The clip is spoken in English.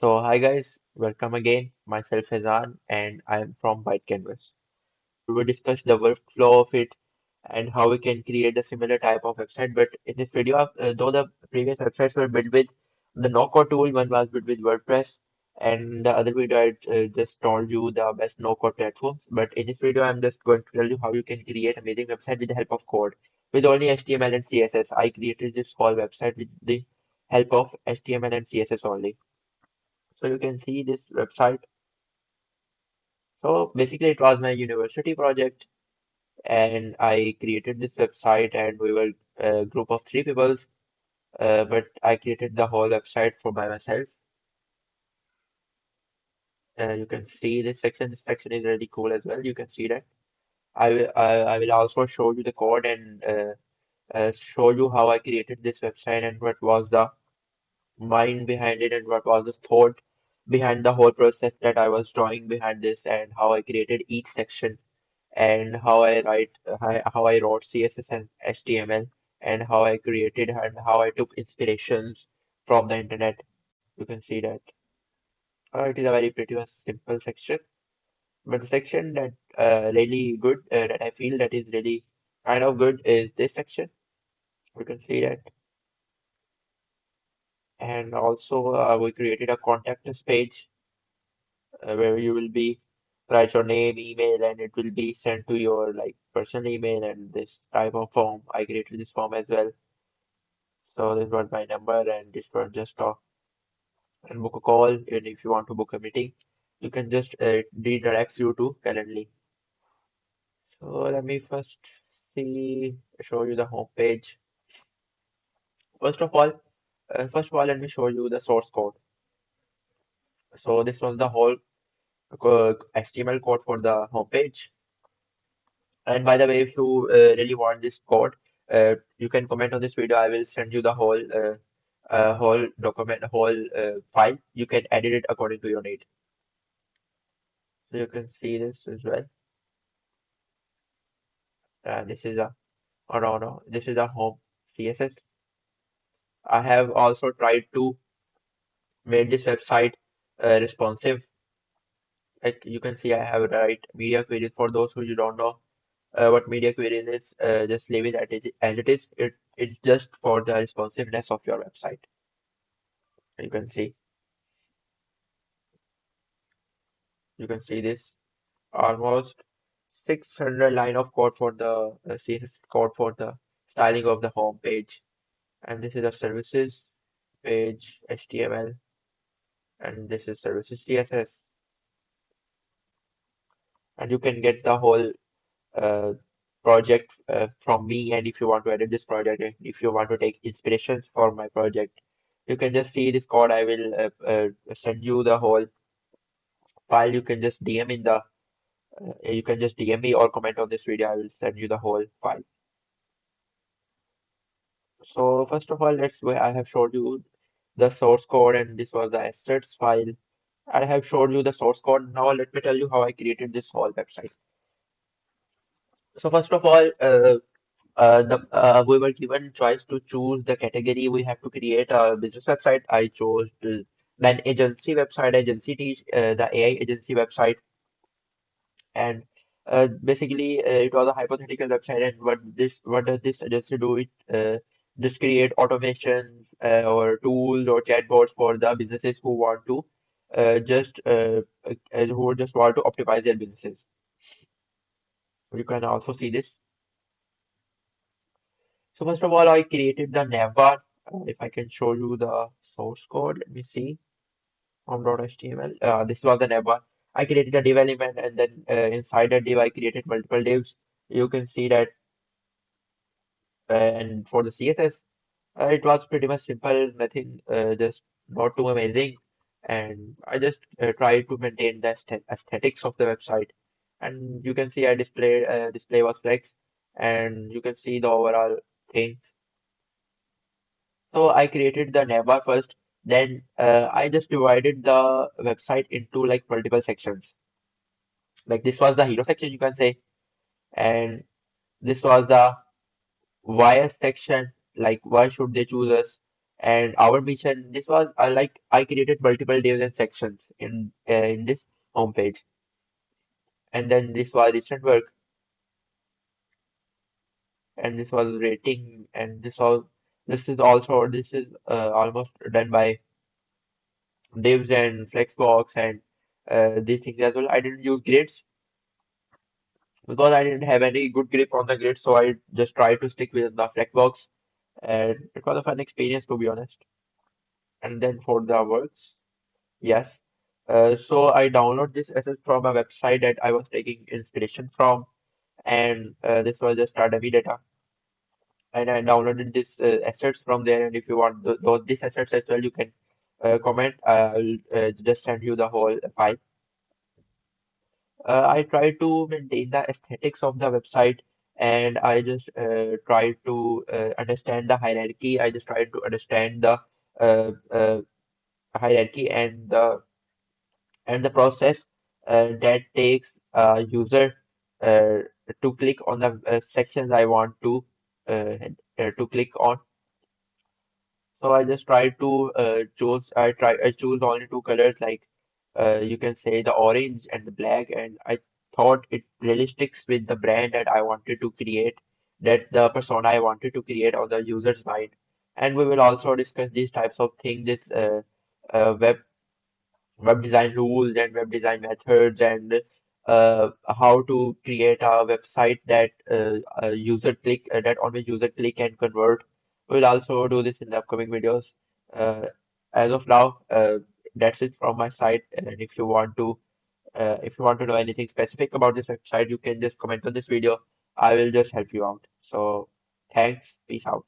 So hi guys, welcome again. Myself Hazan and I'm from White Canvas. We will discuss the workflow of it and how we can create a similar type of website. But in this video, though the previous websites were built with the no-code tool, one was built with WordPress, and the other video I just told you the best no-code platforms. But in this video, I'm just going to tell you how you can create amazing website with the help of code. With only HTML and CSS, I created this whole website with the help of HTML and CSS only. So you can see this website. So basically, it was my university project, and I created this website, and we were a group of three people. But I created the whole website for by myself. You can see this section. This section is really cool as well. You can see that. I will also show you the code and show you how I created this website and what was the mind behind it and what was the thought behind the whole process that I was drawing behind this and how I created each section and how I wrote CSS and HTML and how I created and how I took inspirations from the internet. You can see that. It is a very pretty much simple section, but the section that really good that I feel that is really kind of good is this section. You can see that, and also we created a contact us page where you will be write your name, email, and it will be sent to your like personal email and this type of form. I created this form as well. So this was my number and this was just talk and book a call. And if you want to book a meeting, you can just redirect you to Calendly. So let me first show you the home page. First of all, let me show you the source code. So this was the whole HTML code for the home page. And by the way, if you really want this code, you can comment on this video. I will send you the whole document, whole file. You can edit it according to your need. So you can see this as well. This is a oh no, this is a home CSS. I have also tried to make this website responsive. Like you can see, I have write media queries for those who you don't know what media queries is. Just leave it as it is. It's just for the responsiveness of your website. You can see. You can see this almost 600 line of code for the CSS code for the styling of the home page. And this is the services page HTML, and this is services CSS. And you can get the whole uh, project from me. And if you want to edit this project, and if you want to take inspirations for my project, you can just see this code. I will send you the whole file. You can just DM in the you can just DM me or comment on this video. I will send you the whole file. So first of all, let's go. I have showed you the source code and this was the assets file. I have showed you the source code. Now let me tell you how I created this whole website. So first of all, we were given choice to choose the category. We have to create a business website. I chose an agency website, agency teach the AI agency website, and basically it was a hypothetical website. And what does this agency do? It just create automations or tools or chatbots for the businesses who want to who just want to optimize their businesses. You can also see this. So first of all, I created the navbar. If I can show you the source code, let me see. Home.html. This was the navbar. I created a div element, and then inside the div, I created multiple divs. You can see that. And for the CSS, it was pretty much simple, nothing, just not too amazing. And I just tried to maintain the aesthetics of the website. And you can see I displayed display was flex, and you can see the overall thing. So I created the navbar first, then I just divided the website into like multiple sections. Like this was the hero section, you can say, and this was the why section, like why should they choose us, And our mission, this was like I created multiple divs and sections in this homepage, and then this was recent work, and this was rating, and this is almost done by divs and flexbox and these things as well. I didn't use grids because I didn't have any good grip on the grid, so I just tried to stick with the flexbox, and it was a fun experience to be honest. And then for the works, yes. So I download this asset from a website that I was taking inspiration from, and this was just a dummy data. And I downloaded this assets from there. And if you want those these assets as well, you can comment. I'll just send you the whole file. I try to maintain the aesthetics of the website, and I just try to understand the hierarchy. I just try to understand the hierarchy and the process that takes a user uh, to click on the sections I want to click on. So I just try to I choose only two colors like you can say the orange and the black, and I thought it really sticks with the brand that I wanted to create, that the persona I wanted to create on the user's mind. And we will also discuss these types of things, this web design rules and web design methods, and how to create a website that that only user click and convert. We'll also do this in the upcoming videos. Uh, as of now, that's it from my side. And if you want to know anything specific about this website, you can just comment on this video. I will just help you out. So thanks. Peace out.